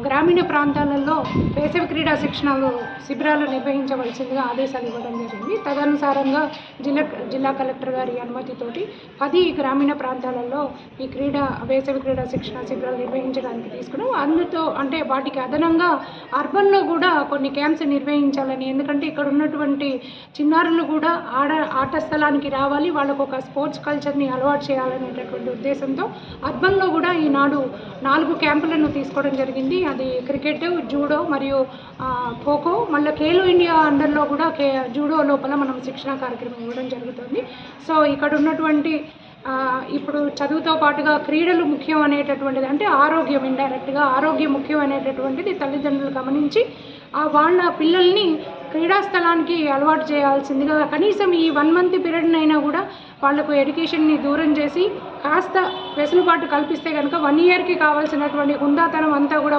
గ్రామీణ ప్రాంతాలలో వేసవి క్రీడా శిబిరాలు నిర్వహించవలసిందిగా ఆదేశాలు ఇవ్వడం జరిగింది. తదనుసారంగా జిల్లా కలెక్టర్ గారి అనుమతితోటి 10 గ్రామీణ ప్రాంతాలలో ఈ వేసవి క్రీడా శిబిరాలు నిర్వహించడానికి తీసుకున్నాం. అందుతో అంటే వాటికి అదనంగా అర్బన్లో కూడా కొన్ని క్యాంప్స్ నిర్వహించాలని, ఎందుకంటే ఇక్కడ ఉన్నటువంటి చిన్నారులు కూడా ఆట స్థలానికి రావాలి, వాళ్ళకు ఒక స్పోర్ట్స్ కల్చర్ని అలవాటు చేయాలనేటటువంటి ఉద్దేశంతో అర్బన్లో కూడా ఈనాడు 4 క్యాంపులను తీసుకోవడం జరిగింది. అది క్రికెట్, జూడో మరియు ఖోఖో, మళ్ళీ ఖేలో ఇండియా అండర్లో కూడా జూడో లోపల మనం శిక్షణ కార్యక్రమం ఇవ్వడం జరుగుతుంది. సో ఇక్కడ ఉన్నటువంటి ఇప్పుడు చదువుతో పాటుగా క్రీడలు ముఖ్యం అనేటటువంటిది, అంటే ఆరోగ్యం, ఇండైరెక్ట్గా ఆరోగ్యం ముఖ్యం అనేటటువంటిది తల్లిదండ్రులు గమనించి వాళ్ళ పిల్లల్ని క్రీడా స్థలానికి అలవాటు చేయాల్సిందిగా కనీసం ఈ 1 మంత్ పీరియడ్నైనా కూడా వాళ్లకు ఎడ్యుకేషన్ని దూరం చేసి కాస్త వెసులుబాటు కల్పిస్తే కనుక 1 ఇయర్కి కావాల్సినటువంటి హుందాతనం అంతా కూడా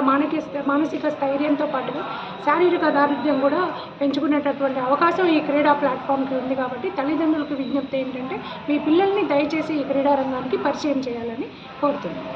మానసిక స్థైర్యంతో పాటుగా శారీరక దారిద్ర్యం కూడా పెంచుకునేటటువంటి అవకాశం ఈ క్రీడా ప్లాట్ఫామ్కి ఉంది. కాబట్టి తల్లిదండ్రులకు విజ్ఞప్తి ఏంటంటే మీ పిల్లల్ని దయచేసి ఈ క్రీడా రంగానికి పరిచయం చేయాలని కోరుతున్నాను.